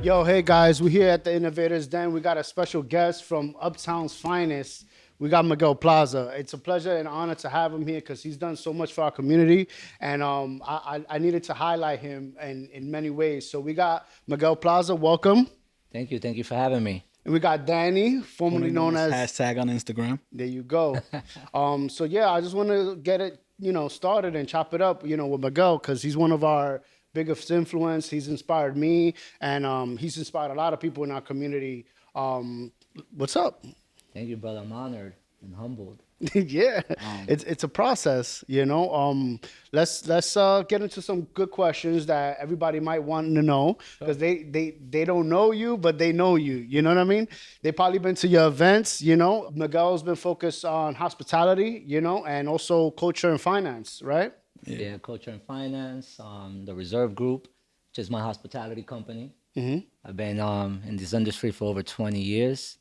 Yo, hey guys, we're here at the Innovators Den. We got a special guest from Uptown's finest. We got Miguel Plaza. It's a pleasure and honor to have him here because he's done so much for our community, and I needed to highlight him in many ways. So we got Miguel Plaza, welcome, Thank you. Thank you for having me. and we got Danny, formerly Formerly known known as as. hashtag on Instagram. There you go. So yeah, I just want to get it, started and chop it up, with Miguel because he's one of our biggest influence. He's inspired me, and he's inspired a lot of people in our community. What's up? Thank you, brother. I'm honored and humbled. Yeah, Um, it's a process. Let's get into some good questions that everybody might want to know because they don't know you, but they know you. You know what I mean? They probably been to your events. Miguel's been focused on hospitality, and also culture and finance, right? yeah, culture and finance, the Reserve Group, which is my hospitality company. I've been in this industry for over 20 years,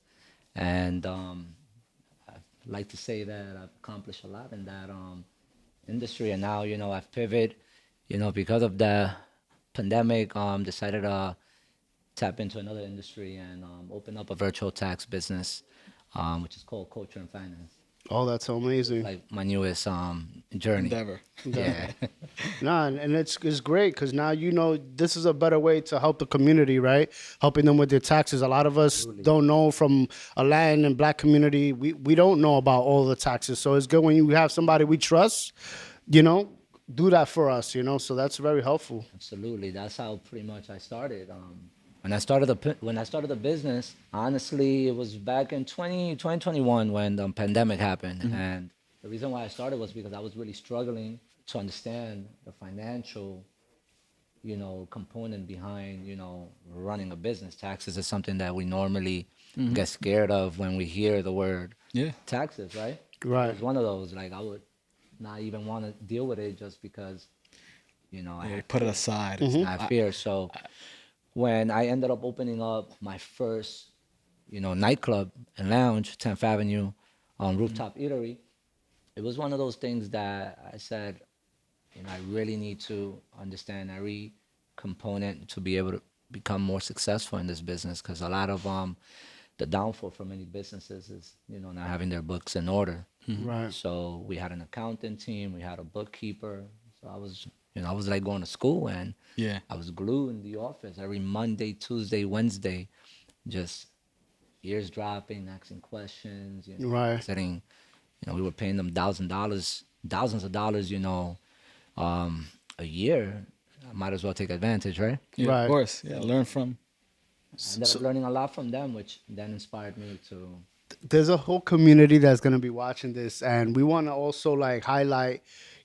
and I like to say that I've accomplished a lot in that industry. And now, I've pivoted, because of the pandemic, decided to tap into another industry and open up a virtual tax business, which is called culture and finance. Oh, that's so amazing. Like my newest journey. Endeavor. Yeah. Nah, and it's great because now this is a better way to help the community, right? Helping them with their taxes. A lot of us don't know from a Latin and Black community. We don't know about all the taxes, so it's good when you have somebody we trust, you know, do that for us, So that's very helpful. Absolutely. That's how pretty much I started. When I started the business, honestly, it was back in 2021 when the pandemic happened. And the reason why I started was because I was really struggling to understand the financial, component behind, running a business. Taxes is something that we normally get scared of when we hear the word Yeah. taxes, right? Right. It's one of those, like, I would not even want to deal with it just because, I Yeah, had put it fear. aside. I have fear. So when I ended up opening up my first, nightclub and lounge, 10th Avenue, rooftop eatery, it was one of those things that I said, I really need to understand every component to be able to become more successful in this business. Because a lot of the downfall for many businesses is, not having their books in order. Right. So we had an accountant team, we had a bookkeeper. So I was like going to school, and Yeah. I was glued in the office every Monday, Tuesday, Wednesday, just ears dropping, asking questions, Right. sitting, we were paying them thousands of dollars, a year. I might as well take advantage, right? Yeah, of Right. course. Yeah, learn from. I ended up learning a lot from them, which then inspired me to. There's a whole community that's gonna be watching this, and we want to also like highlight,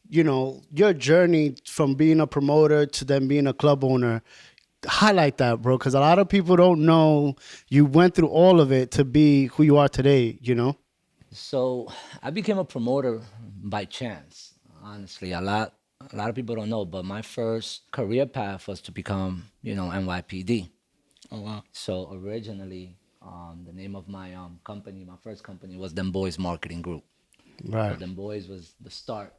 your journey from being a promoter to then being a club owner. Highlight that, bro, because a lot of people don't know you went through all of it to be who you are today. So I became a promoter by chance. Honestly, a lot of people don't know, but my first career path was to become, NYPD. Oh wow. So originally, the name of my company, my first company, was Them Boys Marketing Group. So Right. Them Boys was the start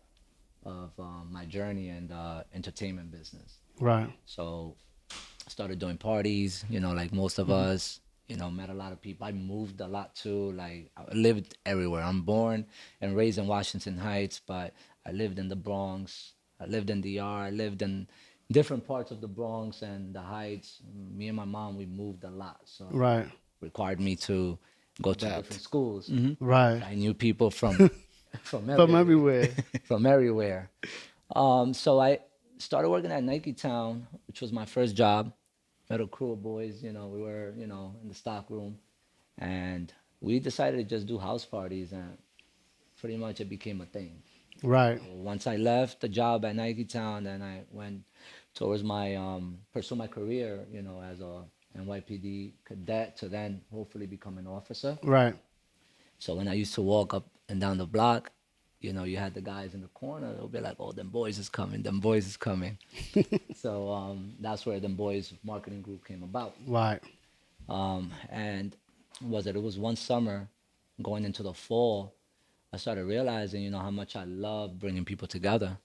of my journey in the entertainment business. Right. So I started doing parties, like most of us, met a lot of people. I moved a lot too. Like I lived everywhere. I'm born and raised in Washington Heights, but I lived in the Bronx. I lived in DR. I lived in different parts of the Bronx and the Heights. Me and my mom, we moved a lot. So Right. required me to go to Adapt. different schools. Right. I knew people from from From everywhere. everywhere. From everywhere. So I started working at Nike Town, which was my first job. Met a crew of boys, we were, in the stock room, and we decided to just do house parties, and pretty much it became a thing. Right. Once I left the job at Nike Town, then I went towards my pursue my career, as a NYPD cadet to then hopefully become an officer. Right. So when I used to walk up and down the block, you had the guys in the corner. They'll be like, "Oh, them boys is coming. Them boys is coming." So that's where them boys marketing group came about. Right. And it was one summer, going into the fall, I started realizing, how much I love bringing people together.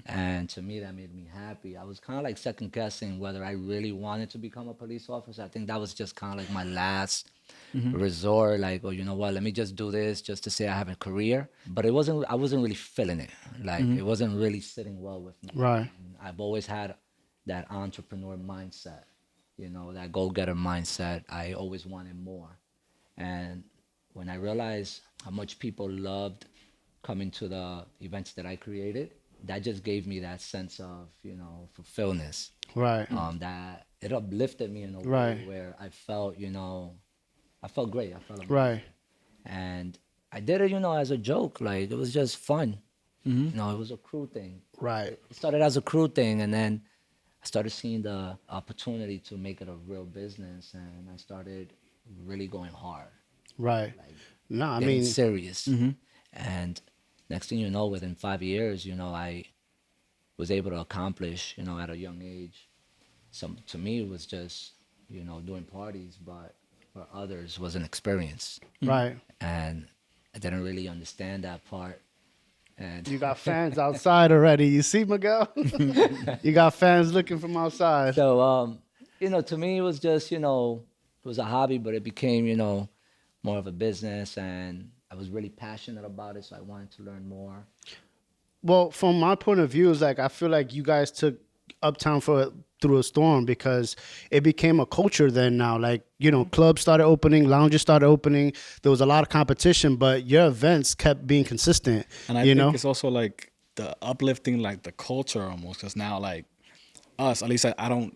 And to me, that made me happy. I was kind of like second guessing whether I really wanted to become a police officer. I think that was just kind of like my last resort. Like, oh, you know what? Let me just do this just to say I have a career. But it wasn't. I wasn't really feeling it. Like, it wasn't really sitting well with me. Right. And I've always had that entrepreneur mindset. You know, that go-getter mindset. I always wanted more. And when I realized how much people loved coming to the events that I created, that just gave me that sense of, you know, fulfillment. Right. That it uplifted me in a way Right. where I felt, you know, I felt great. I felt amazing. Right. And I did it, you know, as a joke. Like, it was just fun. You know, it was a crew thing. Right. It started as a crew thing, and then I started seeing the opportunity to make it a real business, and I started really going hard. Right. Like, No, I getting mean, serious. And next thing you know, within 5 years, you know, I was able to accomplish, you know, at a young age. Some to me it was just, you know, doing parties, but for others was an experience. right. And I didn't really understand that part. And You got fans outside already. You see, Miguel? You got fans looking from outside. so, you know, to me it was just, you know, it was a hobby, but it became, you know, more of a business, and I was really passionate about it, so I wanted to learn more. Well, from my point of view, is like I feel like you guys took Uptown through a storm because it became a culture then now. Like, you know, clubs started opening, lounges started opening. There was a lot of competition, but your events kept being consistent. And I you think know? it's also like the uplifting, like the culture almost. Because now, like us, at least I don't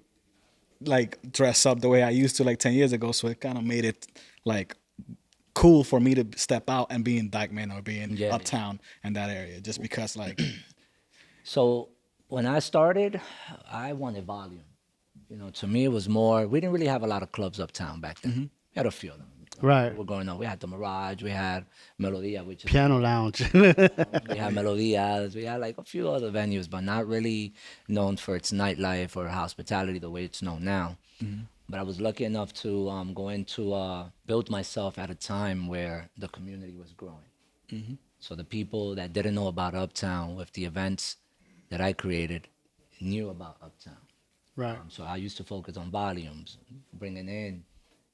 like dress up the way I used to like 10 years ago. So it kind of made it like cool for me to step out and be in Dykeman or be in Yeah. Uptown and that area, just because like So when I started, I wanted volume. You know, to me it was more. We didn't really have a lot of clubs uptown back then. We had a few of them. Right. We were going on. We had the Mirage. We had Melodia, which is Piano lounge. we had Melodias. We had like a few other venues, but not really known for its nightlife or hospitality the way it's known now. But I was lucky enough to go into build myself at a time where the community was growing. So the people that didn't know about Uptown with the events that I created knew about Uptown. Right. So I used to focus on volumes, bringing in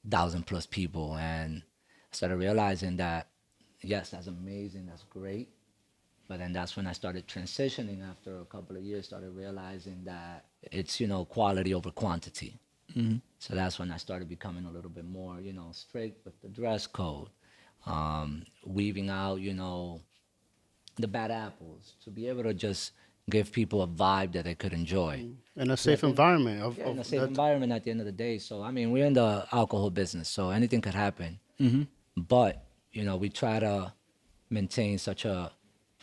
1,000+ people, and I started realizing that, yes, that's amazing, that's great, but then that's when I started transitioning after a couple of years, started realizing that it's, you know, quality over quantity. So that's when I started becoming a little bit more, you know, strict with the dress code, weaving out, you know, the bad apples, to be able to just give people a vibe that they could enjoy. In a safe environment. Yeah, in a safe environment at the end of the day. So, I mean, we're in the alcohol business, so anything could happen. But, you know, we try to maintain such a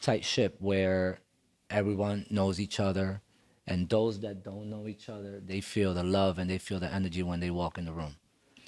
tight ship where everyone knows each other, and those that don't know each other, they feel the love and they feel the energy when they walk in the room.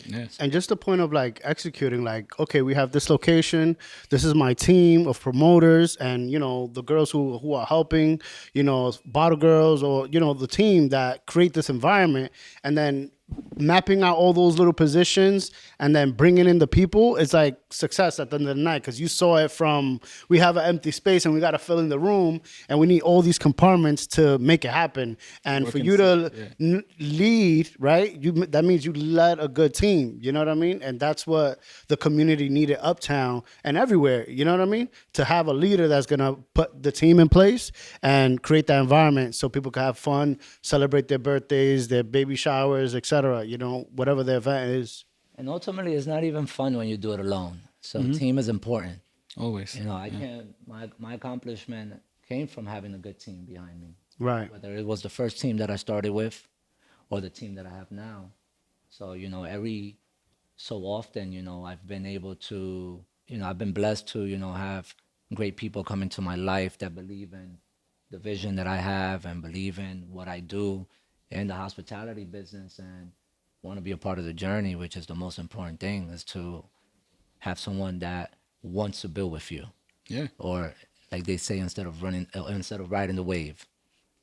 yes. And just the point of like executing, like, okay, we have this location. This is my team of promoters, and you know the girls who are helping, you know, bottle girls, or you know the team that create this environment, and then mapping out all those little positions and then bringing in the people. It's like success at the end of the night because you saw it from we have an empty space and we got to fill in the room, and we need all these compartments to make it happen. And for Working you to yeah. lead, right? That means you led a good team. You know what I mean? And that's what the community needed Uptown and everywhere. You know what I mean? To have a leader that's gonna put the team in place and create that environment so people can have fun, celebrate their birthdays, their baby showers, etc. You know, whatever the event is. And ultimately, it's not even fun when you do it alone. So team is important. Always. You know, I can't, my accomplishment came from having a good team behind me. Right. Whether it was the first team that I started with or the team that I have now. So, you know, every so often, you know, I've been able to, you know, I've been blessed to, you know, have great people come into my life that believe in the vision that I have and believe in what I do in the hospitality business and want to be a part of the journey, which is the most important thing, is to have someone that wants to build with you. Yeah. Or like they say, instead of riding the wave.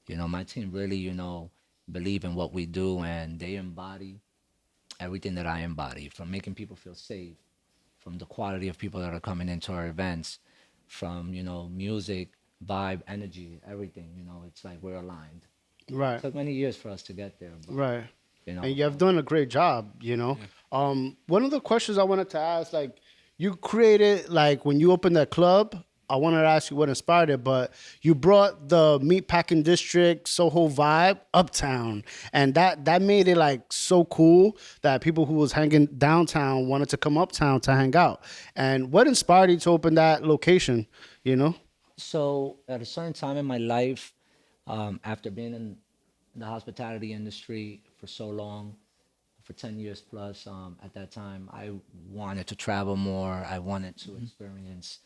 You know, my team really, you know, believe in what we do, and they embody everything that I embody, from making people feel safe, from the quality of people that are coming into our events, from, you know, music vibe, energy, everything. You know, it's like we're aligned. Right. Took many years for us to get there, but Right. you know, And you have done a great job, you know. One of the questions I wanted to ask, like, you created, like, when you opened that club, I wanted to ask you what inspired it, but you brought the Meatpacking District Soho vibe uptown, and that made it like so cool that people who was hanging downtown wanted to come uptown to hang out. And what inspired you to open that location? You know? so at a certain time in my life, after being in the hospitality industry for so long, for 10 years plus, at that time, I wanted to travel more. I wanted to experience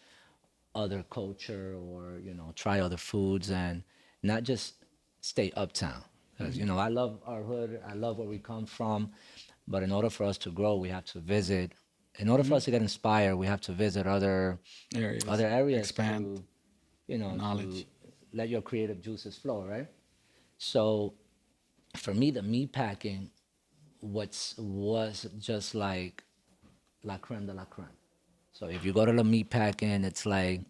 other culture or, you know, try other foods and not just stay uptown. Because, you know, I love our hood. I love where we come from. But in order for us to grow, we have to visit. In order for us to get inspired, we have to visit Areas. other areas Expand to, you know, knowledge. to let your creative juices flow, right? So for me, the meat packing was just like la creme de la creme. So if you go to the meat packing, it's like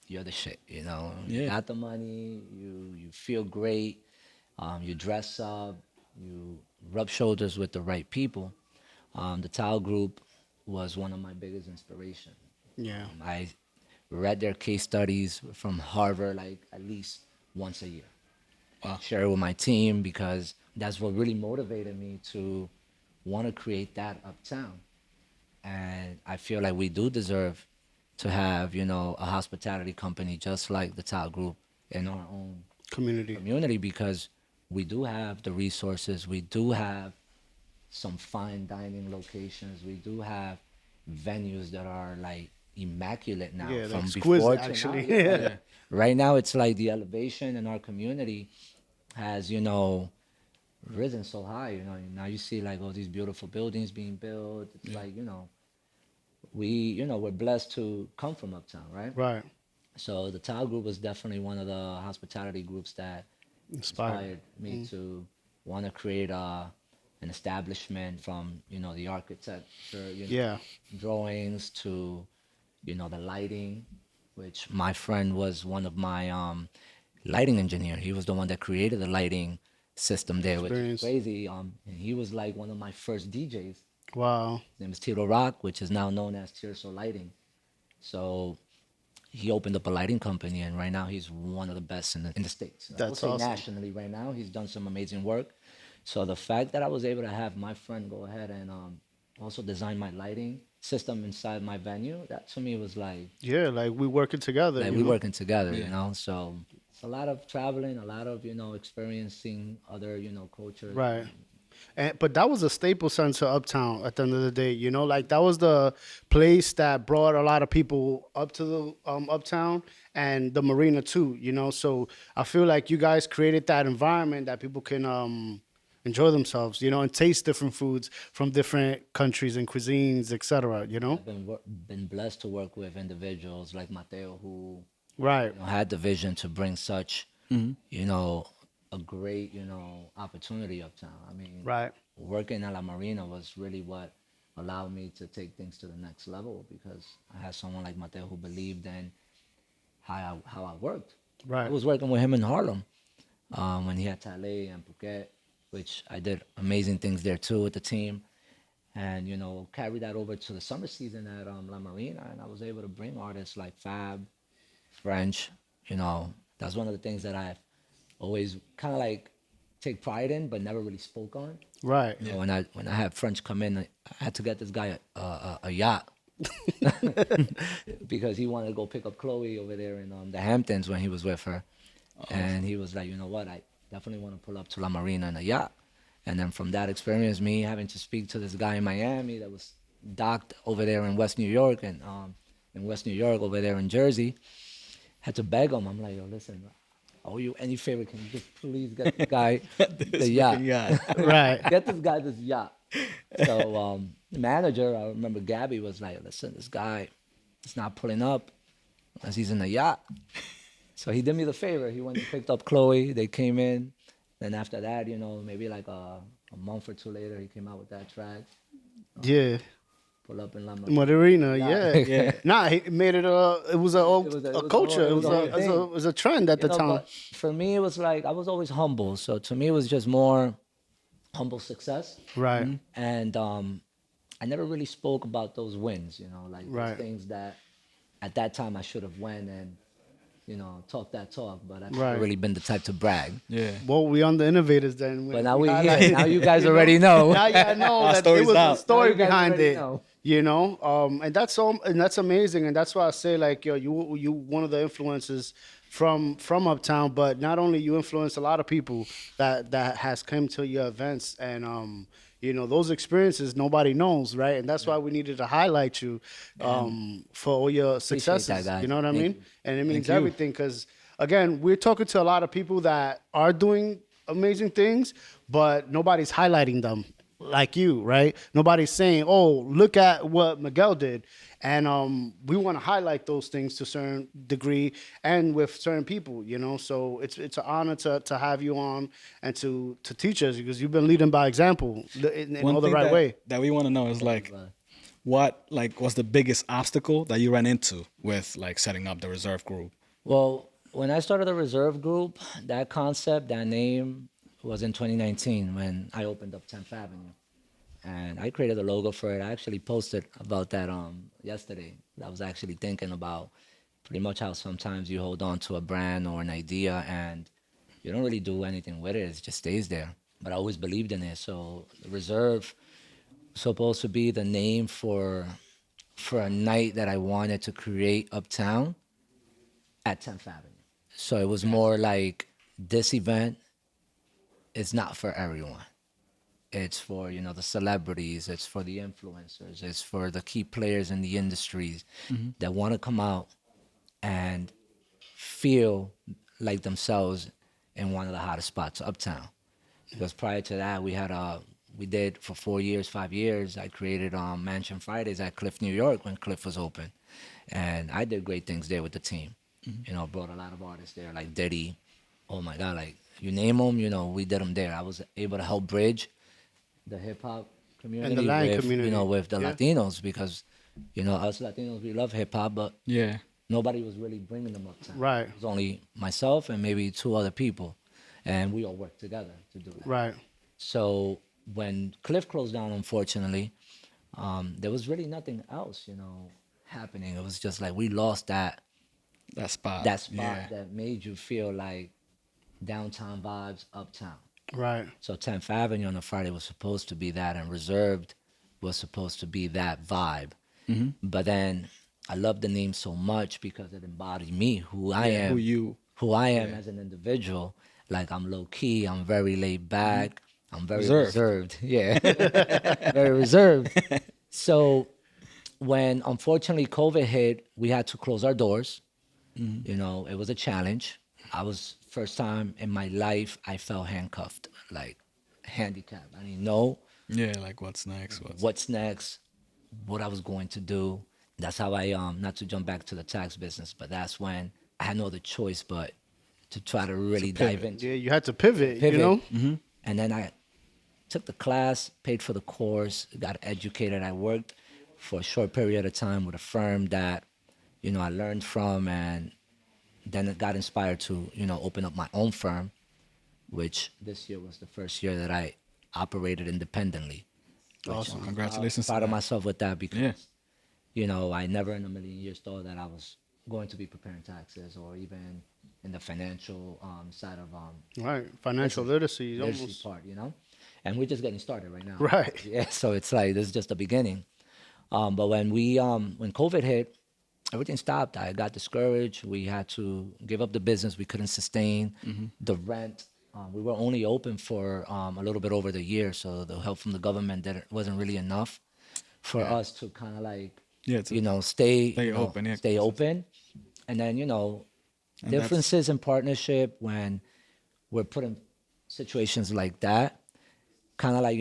you're the shit, you know. You Yeah. got the money, you feel great, you dress up, you rub shoulders with the right people. The Tao Group was one of my biggest inspiration. Yeah. I read their case studies from Harvard like at least once a year. Wow. Share it with my team because that's what really motivated me to want to create that uptown. And I feel like we do deserve to have, you know, a hospitality company just like the Tao Group in our own Community. community because we do have the resources, we do have some fine dining locations, we do have venues that are like immaculate now Yeah, they're from exquisite, before to actually. now. Yeah, like, Yeah. right now it's like the elevation in our community has, you know, risen so high. You know, now you see like all these beautiful buildings being built. It's like, you know, we're blessed to come from uptown, right? Right. So the Tile Group was definitely one of the hospitality groups that Inspired. inspired me to want to create an establishment from, you know, the architecture, you know, Yeah. drawings to, you know, the lighting, which my friend was one of my lighting engineer. He was the one that created the lighting system there, which is Experience. crazy. And he was like one of my first DJs. Wow. His name is Tito Rock, which is now known as Tirso Lighting. So he opened up a lighting company, and right now he's one of the best in the states. I would That's say awesome. nationally right now. He's done some amazing work. So the fact that I was able to have my friend go ahead and also design my lighting system inside my venue, that to me was Yeah, like we working together. like you we know? working together, you know. So it's a lot of traveling, a lot of, you know, experiencing other, you know, cultures. Right. But that was a staple center uptown at the end of the day, you know, like that was the place that brought a lot of people up to the uptown and the marina too, you know. So I feel like you guys created that environment that people can enjoy themselves, you know, and taste different foods from different countries and cuisines, etc. You know. I've been blessed to work with individuals like Mateo who, Right. you know, had the vision to bring such, you know, a great, you know, opportunity uptown. I mean, Right. working at La Marina was really what allowed me to take things to the next level because I had someone like Mateo who believed in how I worked. I Right. was working with him in Harlem when he had Tale and Phuket, which I did amazing things there too with the team. And, you know, carry that over to the summer season at La Marina. And I was able to bring artists like Fab, French, you know, that's one of the things that I've always kind of like take pride in, but never really spoke on. Right. You know, when I had French come in, I had to get this guy a yacht because he wanted to go pick up Chloe over there in the Hamptons when he was with her, and he was like, you know what, I definitely want to pull up to La Marina in a yacht. And then from that experience, me having to speak to this guy in Miami that was docked over there in West New York and in West New York over there in Jersey, had to beg him. I'm like, yo, listen, I owe you any favor. Can you just please get the guy the yacht? Yeah. Right. Get this guy this yacht. So the manager, I remember Gabby was like, listen, this guy is not pulling up unless he's in the yacht. So he did me the favor. He went and picked up Chloe. They came in. Then after that, you know, maybe like a month or two later, he came out with that track. Yeah. pull up in La Marina, yeah. Yeah. Nah, he made it it was a culture. It was whole a, thing. it was a trend at the time. But for me, it was like I was always humble. So to me, it was just more humble success. Right. And I never really spoke about those wins, like those Right. things that at that time I should have went and, talk that talk, but I've Right. never really been the type to brag. Yeah. Well, we on the Innovators then. But now we we're here. highlighted- Now you guys already know. Now I know Our that there story's was out. a story Now you guys behind already it. know. And that's amazing, and that's why I say like you one of the influences from Uptown, but not only you influence a lot of people that has come to your events, and those experiences nobody knows, right? And that's why we needed to highlight you for all your successes. guys. You know what I Thank mean? you. And it means you. everything because again, we're talking to a lot of people that are doing amazing things, but nobody's highlighting them like you, right? Nobody's saying, "Oh, look at what Miguel did," and we want to highlight those things to a certain degree and with certain people, So it's an honor to have you on and to teach us because you've been leading by example in all the right way. that we want to know is like, what like was the biggest obstacle that you ran into with like setting up the reserve group? Well, when I started the reserve group, that concept, that name was in 2019 when I opened up 10th Avenue. And I created a logo for it. I actually posted about that yesterday. I was actually thinking about pretty much how sometimes you hold on to a brand or an idea and you don't really do anything with it. It just stays there. But I always believed in it. So the reserve was supposed to be the name for a night that I wanted to create uptown at 10th Avenue. So it was more like this event is not for everyone. It's for, the celebrities, it's for the influencers, it's for the key players in the industries that want to come out and feel like themselves in one of the hottest spots uptown. Because prior to that, we did for 4 years, 5 years, I created Mansion Fridays at Cliff, New York when Cliff was open. And I did great things there with the team. Brought a lot of artists there, like Diddy. Oh my God, like you name them, we did them there. I was able to help bridge the hip hop community And the Latin with, community. with the Yeah. Latinos because, us Latinos, we love hip hop, but Yeah. nobody was really bringing them uptown. Right. It was only myself and maybe 2 other people, and we all worked together to do that. Right. So when Cliff closed down, unfortunately, there was really nothing else, happening. It was just like we lost that That spot Yeah. that made you feel like downtown vibes, uptown. Right. So 10th Avenue on a Friday was supposed to be that, and Reserved was supposed to be that vibe. But then I love the name so much because it embodied me, who I am, Who you. as an individual. Like I'm low key, I'm very laid back, I'm very Reserved. reserved. Yeah, very reserved. So when unfortunately COVID hit, we had to close our doors. It was a challenge. First time in my life I felt handcuffed, like handicapped. I didn't know Yeah, like what's next? what's next, what I was going to do. That's how I not to jump back to the tax business, but that's when I had no other choice but to try to really dive into Yeah, you had to pivot. And then I took the class, paid for the course, got educated. I worked for a short period of time with a firm that, I learned from, and then it got inspired to, open up my own firm, which this year was the first year that I operated independently. Awesome. Congratulations. Proud of myself with that because, Yeah. I never in a million years thought that I was going to be preparing taxes or even in the financial side of Right. Financial literacy. literacy Almost. part, and we're just getting started right now. Right. Yeah. So it's like this is just the beginning. But when when COVID hit, everything stopped. I got discouraged. We had to give up the business. We couldn't sustain the rent. We were only open for a little bit over the year, so the help from the government wasn't really enough for us to kind of like stay open. Yeah. stay open. And then differences in partnership when we're put in situations like that, kind of like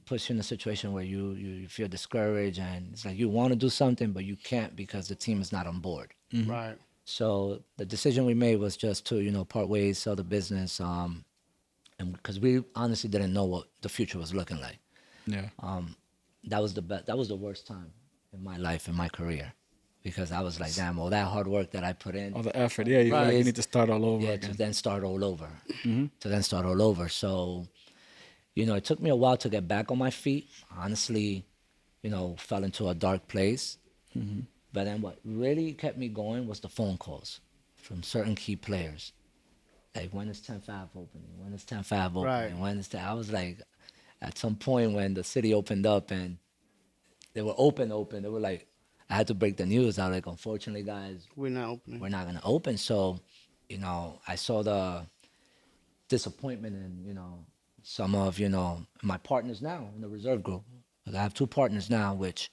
puts you in a situation where you feel discouraged and it's like you want to do something but you can't because the team is not on board. Right. So the decision we made was just to part ways, sell the business, and because we honestly didn't know what the future was looking like. Yeah. That was the worst time in my life, in my career, because I was like, damn, all that hard work that I put in. All the effort. Yeah, you feel like you need to start all over Yeah, again. to then start all over. To then start all over. So, it took me a while to get back on my feet. Honestly, fell into a dark place. But then what really kept me going was the phone calls from certain key players. Like, when is 10th Ave opening? When is 10th Ave opening? Right. When is that? I was like, at some point when the city opened up and they were open, they were like, I had to break the news. I was like, unfortunately, guys, We're not opening. we're not going to open. So, I saw the disappointment in, some of, my partners now in the reserve group. Like, I have two partners now, which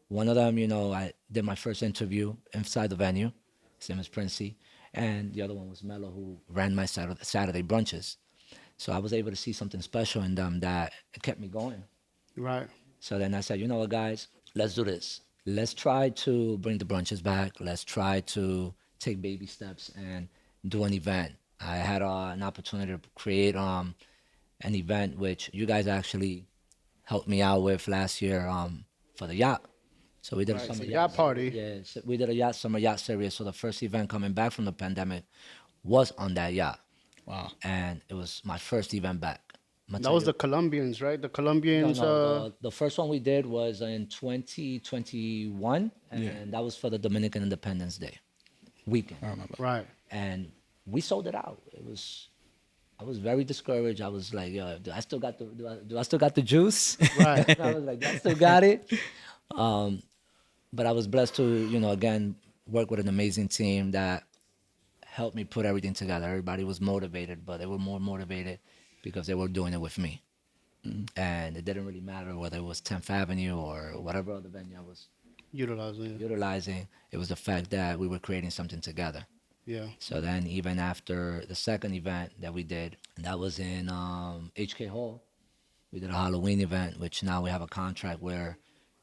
one of them, I did my first interview inside the venue. His name is Princey. And the other one was Mello, who ran my Saturday brunches. So I was able to see something special in them that kept me going. Right. So then I said, you know what, guys, let's do this. Let's try to bring the brunches back. Let's try to take baby steps and do an event. I had an opportunity to create an event which you guys actually helped me out with last year for the yacht. So we did Right, a summer so yacht party. Yeah, so we did a summer yacht series. So the first event coming back from the pandemic was on that yacht. Wow. And it was my first event back. That was the Colombians, right? The Colombians. The first one we did was in 2021, and that was for the Dominican Independence Day weekend. I remember. Right. And we sold it out. I was very discouraged. I was like, yo, do I still got the juice? Right. I was like, I still got it. But I was blessed to, again, work with an amazing team that helped me put everything together. Everybody was motivated, but they were more motivated because they were doing it with me. And it didn't really matter whether it was 10th Avenue or whatever other venue I was utilizing. It was the fact that we were creating something together. Yeah. So then even after the second event that we did, and that was in HK Hall, we did a Halloween event, which now we have a contract where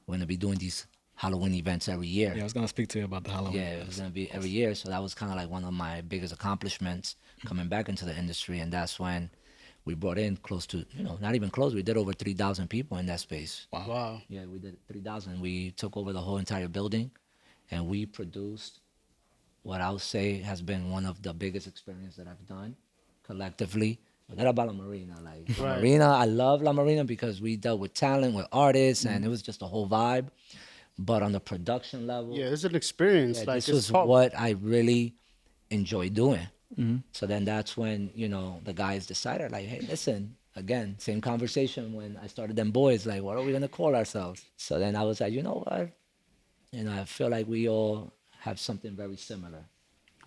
we're going to be doing these Halloween events every year. Yeah, I was gonna speak to you about the Halloween. Yeah, it was going to be every year. So that was kind of like one of my biggest accomplishments coming back into the industry. And that's when we brought in close to, not even close. We did over 3,000 people in that space. Wow. Yeah, we did 3,000. We took over the whole entire building and we produced what I would say has been one of the biggest experiences that I've done collectively. Forget about La Marina. Like, La Marina, I love La Marina because we dealt with talent, with artists, and it was just a whole vibe. But on the production level, Yeah, it's an experience. Like this was what I really enjoy doing. So then that's when, the guys decided, like, hey, listen, again, same conversation when I started them boys, like, what are we going to call ourselves? So then I was like, you know what? I feel like we all have something very similar.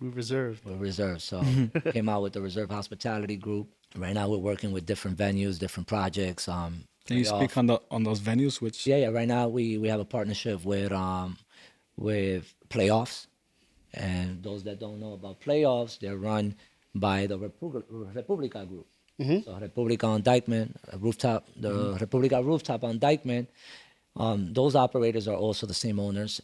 We reserved. We're reserved. So came out with the Reserve Hospitality Group. Right now we're working with different venues, different projects. Can you speak on those venues? Which Yeah. Right now we have a partnership with Playoffs, and those that don't know about Playoffs, they're run by the Republica Group. So Republica on Dykeman, rooftop, the Republica rooftop on Dykeman. Those operators are also the same owners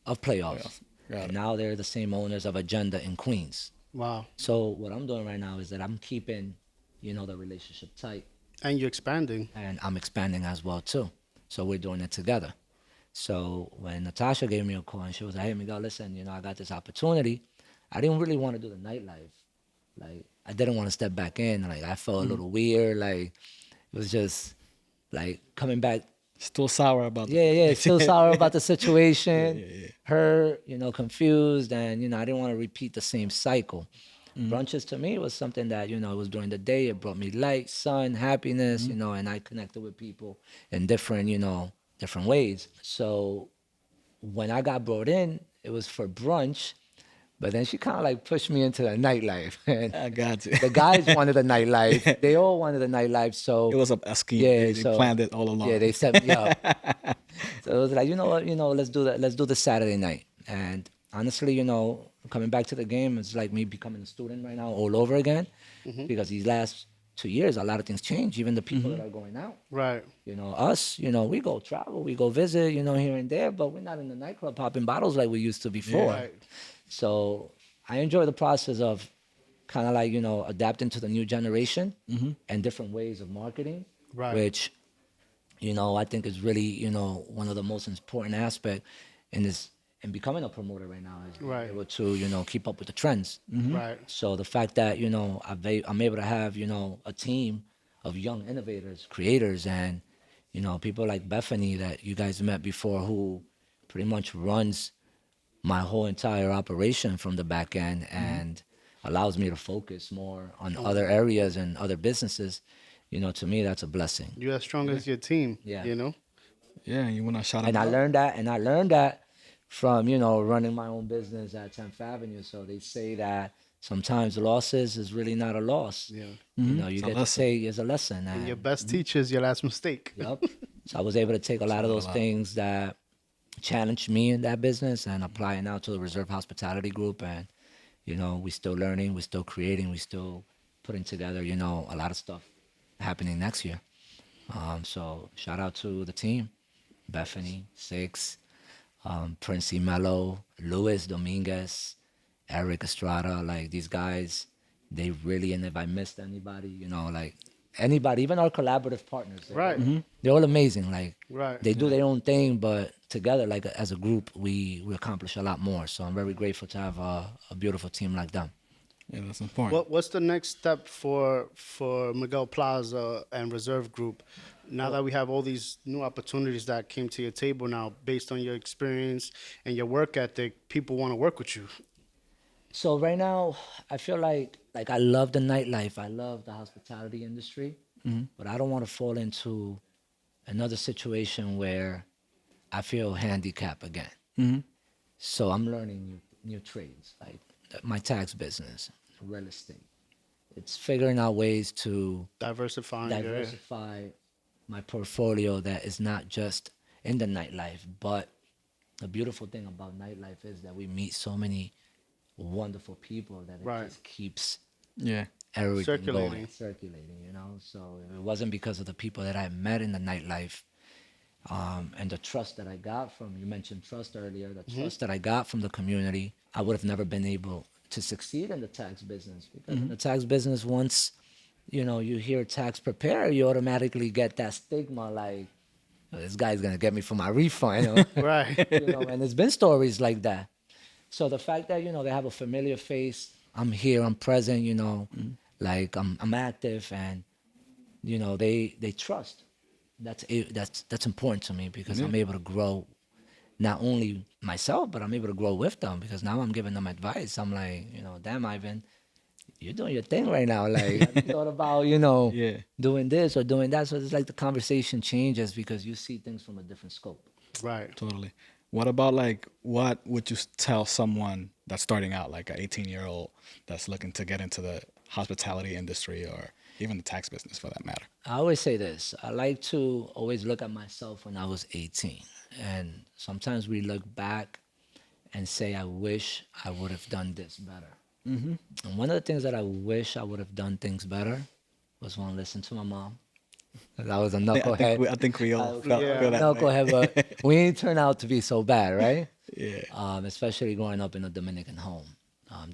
of Playoffs. And now they're the same owners of Agenda in Queens. Wow. So what I'm doing right now is that I'm keeping, the relationship tight. And you're expanding. And I'm expanding as well too. So we're doing it together. So when Natasha gave me a call and she was like, hey, Miguel, listen, I got this opportunity. I didn't really want to do the nightlife. Like, I didn't want to step back in. Like, I felt a little weird. Like, it was just like coming back. still sour about Yeah, still sour about the situation. Her, confused, and I didn't want to repeat the same cycle. Brunches to me was something that it was during the day. It brought me light, sun, happiness, and I connected with people in different different ways. So when I got brought in, it was for brunch, but then she kind of like pushed me into the nightlife. And I got you. the guys wanted the nightlife. They all wanted the nightlife. So It was a scheme. Yeah, They planned it all along. Yeah, they set me up. So it was like, you know what, let's do that. Let's do the Saturday night. And honestly, coming back to the game, it's like me becoming a student right now all over again. Because these last 2 years, a lot of things change. Even the people that are going out. Right. Us, we go travel, we go visit, here and there, but we're not in the nightclub popping bottles like we used to before. Right. So I enjoy the process of kind of like, adapting to the new generation and different ways of marketing, Right. which I think is really, one of the most important aspect in this in becoming a promoter right now is being Right. able to, keep up with the trends. Right. So the fact that, I'm able to have, a team of young innovators, creators, and, people like Bethany that you guys met before who pretty much runs my whole entire operation from the back end and allows me to focus more on other areas and other businesses, to me, that's a blessing. You're as strong as your team. Yeah. You know. Yeah, you wanna shout them And I out? learned that from, running my own business at 10th Avenue. So they say that sometimes losses is really not a loss. Yeah. You It's a get to lesson. take as a lesson. And your And best teacher is your last mistake. yep. So I was able to take a lot of that a those lot. things that challenged me in that business and apply it now to the Reserve Hospitality Group. And, we still learning, we still creating, we still putting together, a lot of stuff happening next year. So shout out to the team, Bethany, Six, Princey Mello, Luis Dominguez, Eric Estrada, like these guys, they really, and if I missed anybody, like anybody, even our collaborative partners, Right. they're all amazing. Like Right. they do their own thing, but together, like as a group, we accomplish a lot more. So I'm very grateful to have a beautiful team like them. Yeah, that's important. What's the next step for Miguel Plaza and Reserve Group? Now that we have all these new opportunities that came to your table now, based on your experience and your work ethic, people want to work with you. So right now, I feel like I love the nightlife. I love the hospitality industry, but I don't want to fall into another situation where I feel handicapped again. So I'm learning new trades, like my tax business, real estate. It's figuring out ways to Diversifying. Yeah. diversify my portfolio that is not just in the nightlife, but the beautiful thing about nightlife is that we meet so many wonderful people that it Right. just keeps Yeah. everything Circulating. going, circulating. So if it wasn't because of the people that I met in the nightlife, and the trust that I got from, you mentioned trust earlier, the trust that I got from the community, I would have never been able to succeed in the tax business. Because in the tax business, once, you hear tax preparer, you automatically get that stigma like, "Oh, this guy's going to get me for my refund." Right. And there's been stories like that. So the fact that, they have a familiar face, I'm here, I'm present, like I'm active and, they trust. That's important to me because I'm able to grow not only myself, but I'm able to grow with them because now I'm giving them advice. I'm like, damn, Ivan, you're doing your thing right now. Like, have you thought about, Yeah. doing this or doing that? So it's like the conversation changes because you see things from a different scope. Right. Totally. What about like what would you tell someone that's starting out, like an 18-year-old that's looking to get into the hospitality industry or even the tax business for that matter? I always say this. I like to always look at myself when I was 18. And sometimes we look back and say, I wish I would have done this better. And one of the things that I wish I would have done things better was one, listen to my mom. 'Cause I was a knucklehead. I think we all Yeah. feel that way. Knucklehead, but we didn't turn out to be so bad, right? Yeah. Especially growing up in a Dominican home.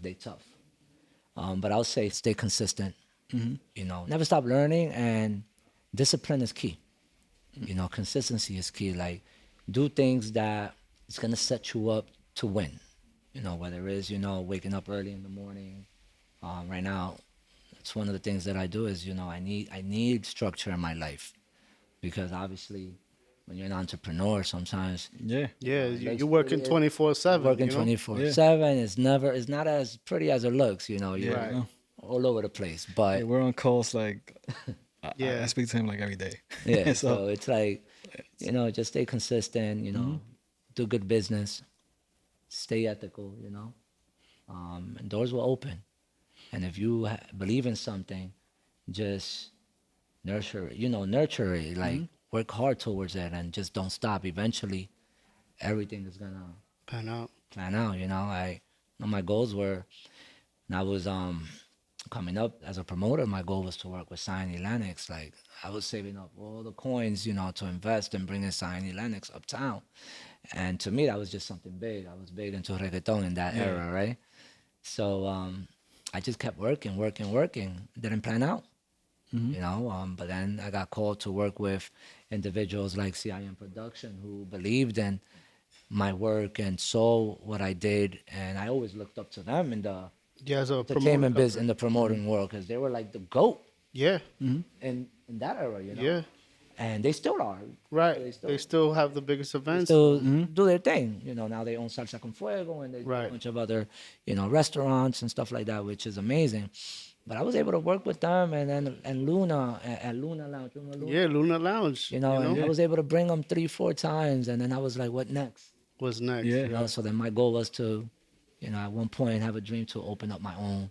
They tough. But I'll say stay consistent. Never stop learning, and discipline is key. Consistency is key. Like, do things that it's gonna set you up to win. Whether it is waking up early in the morning. Right now, it's one of the things that I do is I need structure in my life because obviously when you're an entrepreneur sometimes Yeah. Yeah. looks You're working pretty- 24/7. working you know? 24/7 is not as pretty as it looks. You're Yeah. Right. all over the place. But Yeah, we're on calls like I Yeah. speak to him like every day. yeah, so it's like just stay consistent. Do good business, stay ethical. And doors will open. And if you believe in something, just nurture it. Nurture it. Like work hard towards it, and just don't stop. Eventually, everything is gonna Pan out. plan out. My goals were, when I was coming up as a promoter, my goal was to work with Cyan Lennox. Like I was saving up all the coins, to invest and bring in Cyan Lennox Uptown. And to me, that was just something big. I was big into reggaeton in that era, right? So I just kept working. Didn't plan out. you know. But then I got called to work with individuals like CIM Production who believed in my work and saw what I did, and I always looked up to them in the Yeah, as a entertainment business, in promoter. the promoting world, because they were like the GOAT Yeah, in that era, you know. yeah, And they still are. right. They still have the biggest events. Still do their thing. You know, now they own Salsa con Fuego and they do a Right. bunch of other, you know, restaurants and stuff like that, which is amazing. But I was able to work with them, and then and Luna at Luna Lounge. Remember Luna? Yeah, Luna Lounge. You know, and I was able to bring them 3-4 times, and then I was like, what next? What's next? Yeah. You know, so then my goal was to, you know, at one point have a dream to open up my own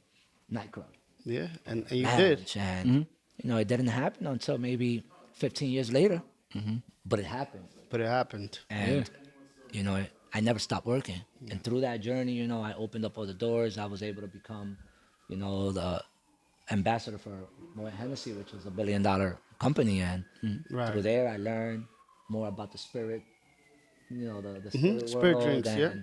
nightclub. Yeah, and you did. Lounge. And, you know, it didn't happen until maybe 15 years later, but it happened. But it happened. And, you know, I never stopped working. And through that journey, you know, I opened up all the doors. I was able to become, you know, the ambassador for Moet Hennessy, which is $1 billion company. And Right. through there, I learned more about the spirit, you know, the spirit Spirit world, drinks, and yeah.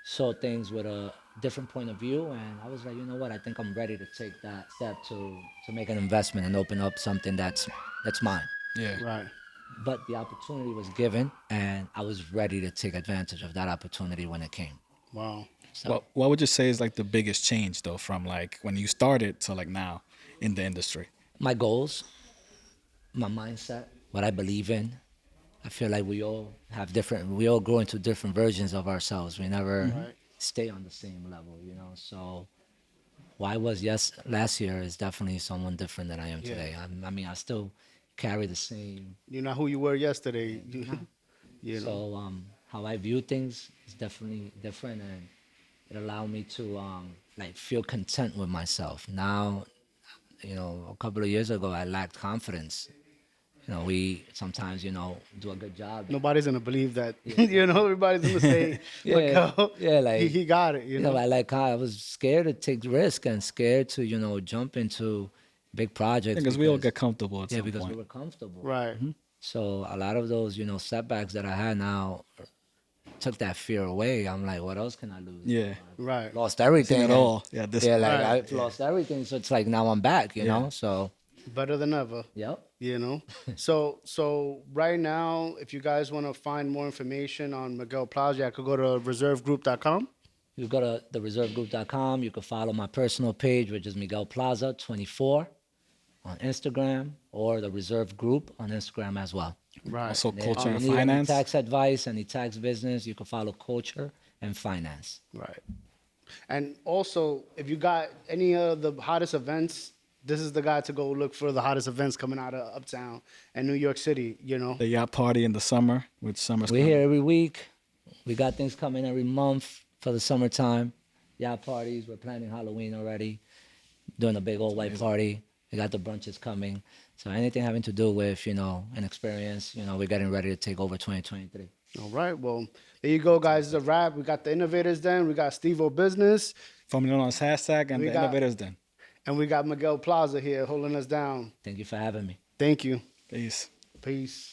saw things with a different point of view. And I was like, you know what? I think I'm ready to take that step to make an investment and open up something that's mine. Yeah. Right. But the opportunity was given, and I was ready to take advantage of that opportunity when it came. Wow. So What would you say is like the biggest change though from like when you started to like now in the industry? my goals, my mindset, what I believe in. I feel like we all grow into different versions of ourselves. We never stay on the same level, you know. So who I was last year is definitely someone different than I am today. I mean, I still carry the same. You're not who you were yesterday. You know. So how I view things is definitely different, and it allowed me to like feel content with myself. Now, you know, a couple of years ago, I lacked confidence. You know, we sometimes, you know, do a good job. Nobody's gonna believe that. You know, everybody's gonna say, Miguel, like he got it. You know. I was scared to take risk and scared to, you know, jump into big projects. Because we all get comfortable at some because point. we were comfortable. Right. So a lot of those, you know, setbacks that I had now took that fear away. I'm like, what else can I lose? Yeah. Right. Lost everything. Seen it all. Yeah, this- yeah, like Right. I've lost everything. So it's like now I'm back, you know? So, Better than ever. yep. You know. So right now, if you guys want to find more information on Miguel Plaza, I could go to reservegroup.com. You go to thereservegroup.com. You can follow my personal page, which is Miguel Plaza 24 on Instagram, or the Reserve Group on Instagram as well. Right. Also And culture if and you need any finance. tax advice, any tax business, you can follow culture and finance. Right. And also, if you got any of the hottest events, this is the guy to go look for the hottest events coming out of Uptown and New York City, you know. The yacht party in the summer, which summer's We're coming. here every week. We got things coming every month for the summertime. Yacht parties. We're planning Halloween already. Doing a big old white party. We got the brunches coming. So anything having to do with, you know, an experience, you know, we're getting ready to take over 2023. All right. Well, there you go, guys. It's a wrap. We got the Innovators Den. We got Steve-O Business. Formerly known as hashtag and We the got- Innovators Den. And we got Miguel Plaza here holding us down. Thank you for having me. Thank you. Peace. Peace.